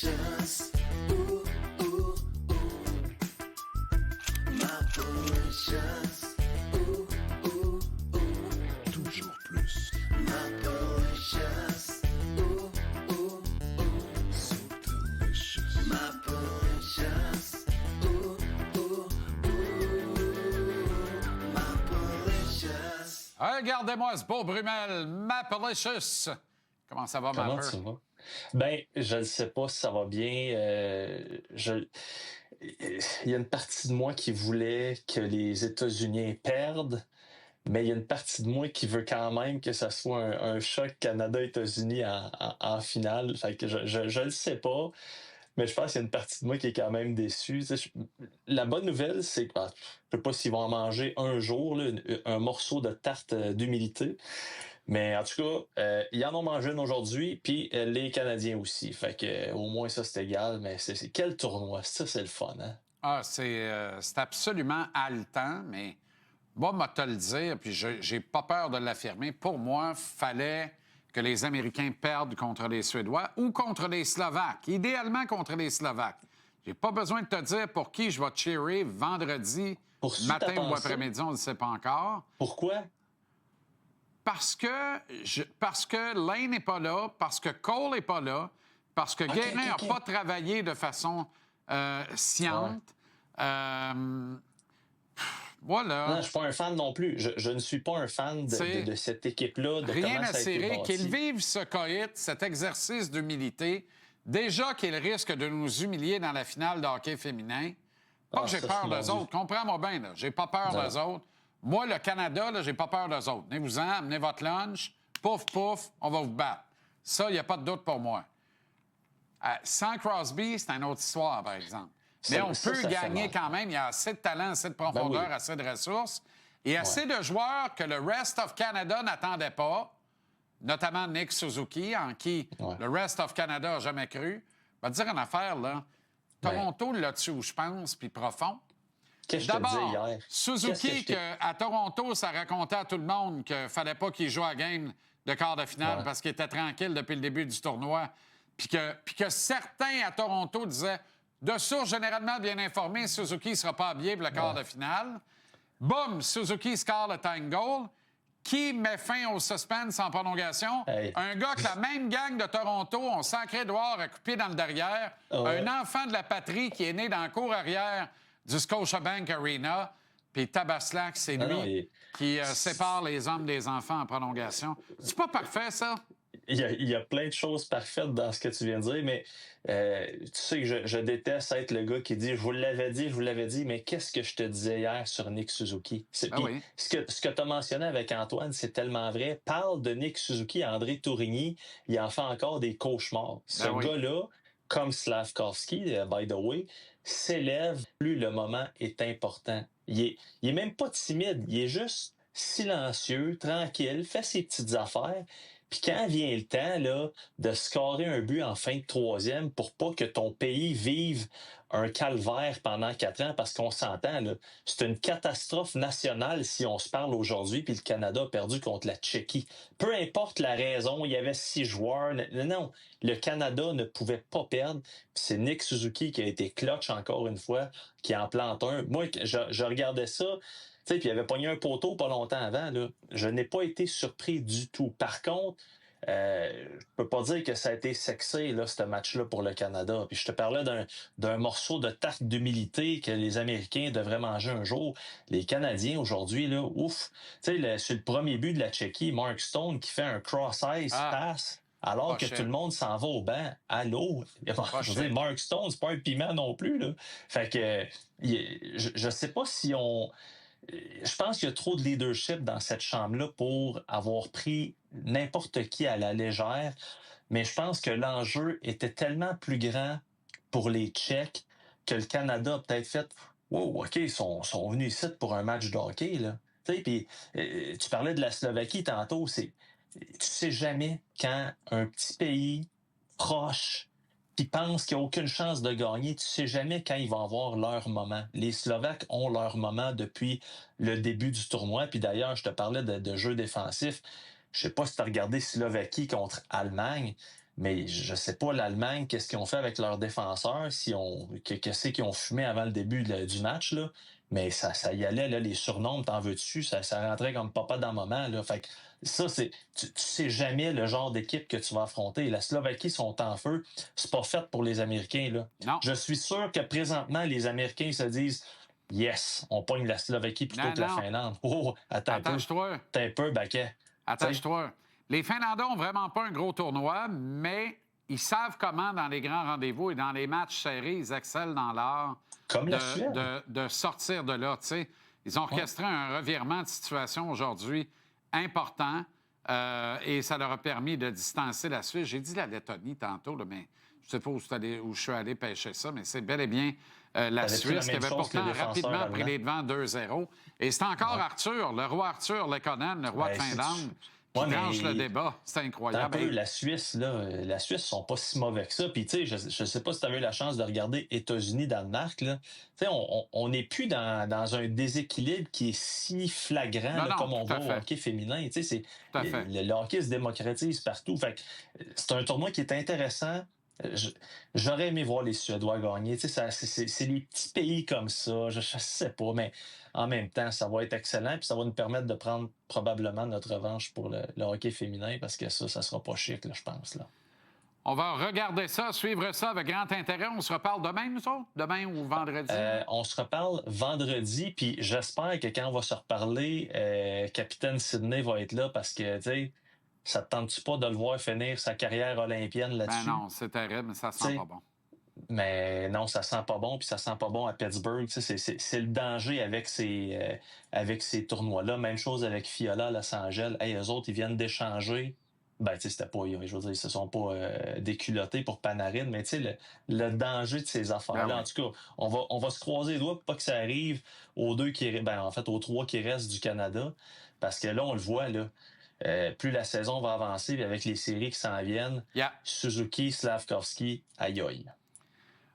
Mauritius. Ooh, ooh, ooh. Ma Mauritius. Ooh, ooh, ooh. Toujours plus. Ma Mauritius. Ooh, ooh, ooh. So delicious. Ma Mauritius. Ooh, ooh, ooh. Ma Mauritius. Regardez-moi ce beau Brumel, Mapalicious. Comment ça va, Comment Mapper? tu vas? Ben, je ne sais pas si ça va bien. Il y a une partie de moi qui voulait que les États-Unis perdent, mais il y a une partie de moi qui veut quand même que ça soit un choc Canada-États-Unis en finale. Fait que je le sais pas, mais je pense qu'il y a une partie de moi qui est quand même déçue. Tu sais, la bonne nouvelle, c'est que je sais pas s'ils vont en manger un jour, là, un morceau de tarte d'humilité. Mais en tout cas, ils en ont mangé une aujourd'hui, puis les Canadiens aussi. Fait que au moins ça, c'est égal. Mais c'est quel tournoi? Ça, c'est le fun, hein? Ah, c'est absolument haletant, mais moi, moi, te le dire, puis j'ai pas peur de l'affirmer, pour moi, fallait que les Américains perdent contre les Suédois ou contre les Slovaques, idéalement contre les Slovaques. J'ai pas besoin de te dire pour qui je vais cheerer vendredi Poursuis matin ta ou pensée. après-midi, on ne sait pas encore. Pourquoi? Parce que Lane n'est pas là, parce que Cole n'est pas là, parce que Gagné n'a ok. pas travaillé de façon sciente. Voilà. Non, je suis pas un fan non plus. Je ne suis pas un fan de cette équipe-là, de Rien comment à ça a été cirer, bâti. qu'ils vivent ce coït, cet exercice d'humilité, déjà qu'ils risquent de nous humilier dans la finale de hockey féminin. Pas Ah, que j'ai ça, peur mon d'eux Dieu. autres. Comprends-moi bien, là. J'ai pas peur Non. d'eux autres. Moi, le Canada, là, j'ai pas peur d'eux autres. Venez-vous-en, amenez votre lunch. Pouf, pouf, on va vous battre. Ça, il n'y a pas de doute pour moi. Sans Crosby, c'est une autre histoire, par exemple. Mais Ça- on ça, peut ça fait gagner mal. quand même. Il y a assez de talent, assez de profondeur, oui. assez de ressources et assez de joueurs que le Rest of Canada n'attendait pas, notamment Nick Suzuki, en qui Ouais. le Rest of Canada n'a jamais cru. Je vais te dire une affaire, là. Toronto là-dessus où je pense, puis profond. Qu'est-ce que je te disais D'abord, hier? Suzuki, à Toronto, ça racontait à tout le monde qu'il fallait pas qu'il joue à game de quart de finale Ouais. parce qu'il était tranquille depuis le début du tournoi. Puis que certains à Toronto disaient, de sources généralement bien informées, Suzuki ne sera pas habillé pour le quart de finale. Boum, Suzuki score le tying goal. Qui met fin au suspense en prolongation? Hey. Un gars que la même gang de Toronto ont sacré dehors à couper dans le derrière. Ouais. Un enfant de la patrie qui est né dans le cour arrière du Scotiabank Arena. Puis Tabaslac, c'est lui Non, qui sépare les hommes des enfants en prolongation. C'est pas parfait, ça? Il y a plein de choses parfaites dans ce que tu viens de dire, mais tu sais que je déteste être le gars qui dit « Je vous l'avais dit, mais qu'est-ce que je te disais hier sur Nick Suzuki? » Ben Puis, oui. ce que tu as mentionné avec Antoine, c'est tellement vrai. Parle de Nick Suzuki à André Tourigny, il en fait encore des cauchemars. Ce Ben oui. gars-là, comme Slavkovski, by the way, s'élève plus le moment est important. Il est même pas timide, il est juste silencieux, tranquille, fait ses petites affaires. Puis quand vient le temps là, de scorer un but en fin de troisième pour pas que ton pays vive un calvaire pendant 4 ans, parce qu'on s'entend, là, c'est une catastrophe nationale si on se parle aujourd'hui, puis le Canada a perdu contre la Tchéquie. Peu importe la raison, il y avait 6 joueurs. Non, le Canada ne pouvait pas perdre. Puis c'est Nick Suzuki qui a été clutch encore une fois, qui en plante un. Moi, je regardais ça. Tu sais, puis il avait pogné un poteau pas longtemps avant. Là. Je n'ai pas été surpris du tout. Par contre, je peux pas dire que ça a été sexy, là, ce match-là pour le Canada. Puis je te parlais d'un morceau de tarte d'humilité que les Américains devraient manger un jour. Les Canadiens, aujourd'hui, là, ouf. Tu sais, sur le premier but de la Tchéquie, Mark Stone qui fait un cross-ice pass. Alors que Pas tout le monde s'en va au banc. Allô? Je veux dire, Mark Stone, c'est pas un piment non plus, là. Fait que, je sais pas si on... Je pense qu'il y a trop de leadership dans cette chambre-là pour avoir pris n'importe qui à la légère, mais je pense que l'enjeu était tellement plus grand pour les Tchèques que le Canada a peut-être fait « Wow, OK, ils sont venus ici pour un match de hockey, là. » Tu sais, puis tu parlais de la Slovaquie tantôt, tu sais jamais quand un petit pays proche qui pensent qu'il n'y a aucune chance de gagner, tu sais jamais quand ils vont avoir leur moment. Les Slovaques ont leur moment depuis le début du tournoi. Puis d'ailleurs, je te parlais de jeu défensif. Je sais pas si tu as regardé Slovaquie contre Allemagne, Mais je sais pas, l'Allemagne, qu'est-ce qu'ils ont fait avec leurs défenseurs, qu'est-ce qu'ils ont fumé avant le début du match, là. Mais ça y allait, là, les surnoms, t'en veux dessus, ça rentrait comme papa dans le moment, là. Fait que ça, tu sais jamais le genre d'équipe que tu vas affronter. La Slovaquie sont en feu. C'est pas fait pour les Américains, là. Non. Je suis sûr que présentement, les Américains se disent, yes, on pogne la Slovaquie plutôt Non, que la non. Finlande. Oh, attends un peu. Attache-toi. Attends un peu, Baquet. Attache-toi. Les Finlandais n'ont vraiment pas un gros tournoi, mais ils savent comment, dans les grands rendez-vous et dans les matchs serrés, ils excellent dans l'art Comme la Suède. de sortir de là. T'sais. Ils ont orchestré un revirement de situation aujourd'hui important et ça leur a permis de distancer la Suisse. J'ai dit la Lettonie tantôt, là, mais je ne sais pas où je suis allé pêcher ça, mais c'est bel et bien la T'avais-tu la Suisse qui même avait chose que pourtant les défenseurs rapidement pris allemands? les devants 2-0. Et c'est encore Ouais. Arthur, le roi Arthur Lekkonen, le roi de Ben, Finlande, qui Ouais, mais tranche le débat. C'est Attends un incroyable. peu, la Suisse, là, la Suisse sont pas si mauvais que ça. Puis, tu sais, je sais pas si tu as eu la chance de regarder États-Unis-Danemark, là. Tu sais, on n'est plus dans un déséquilibre qui est si flagrant, Non, là, non, comme on tout à voit au fait. hockey féminin. Tu sais, Tout à fait. le hockey se démocratise partout. Fait que c'est un tournoi qui est intéressant. J'aurais aimé voir les Suédois gagner. Tu sais, c'est les petits pays comme ça. Je sais pas, mais en même temps, ça va être excellent. Puis ça va nous permettre de prendre probablement notre revanche pour le hockey féminin parce que ça sera pas chic, là, je pense. Là. On va regarder ça, suivre ça avec grand intérêt. On se reparle demain, nous autres? Demain ou vendredi? On se reparle vendredi, puis j'espère que quand on va se reparler, Capitaine Sidney va être là parce que, tu sais, ça te tente-tu pas de le voir finir sa carrière olympienne Ben là-dessus? non, c'est terrible, mais ça sent T'sais, pas bon. Mais non, ça sent pas bon, puis ça sent pas bon à Pittsburgh. Tu sais, c'est le danger avec ces tournois-là. Même chose avec Fiala à Los Angeles. Hey, eux autres, ils viennent d'échanger. Ben, tu sais, c'était pas, je veux dire, ils se sont pas déculottés pour Panarin, mais tu sais, le danger de ces affaires-là. Ben oui. En tout cas, on va se croiser les doigts pour pas que ça arrive aux aux trois qui restent du Canada. Parce que là, on le voit, là. Plus la saison va avancer, puis avec les séries qui s'en viennent, Yeah. Suzuki, Slavkovski, aïe aïe.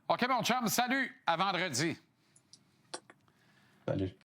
OK, mon chum, salut. À vendredi. Salut.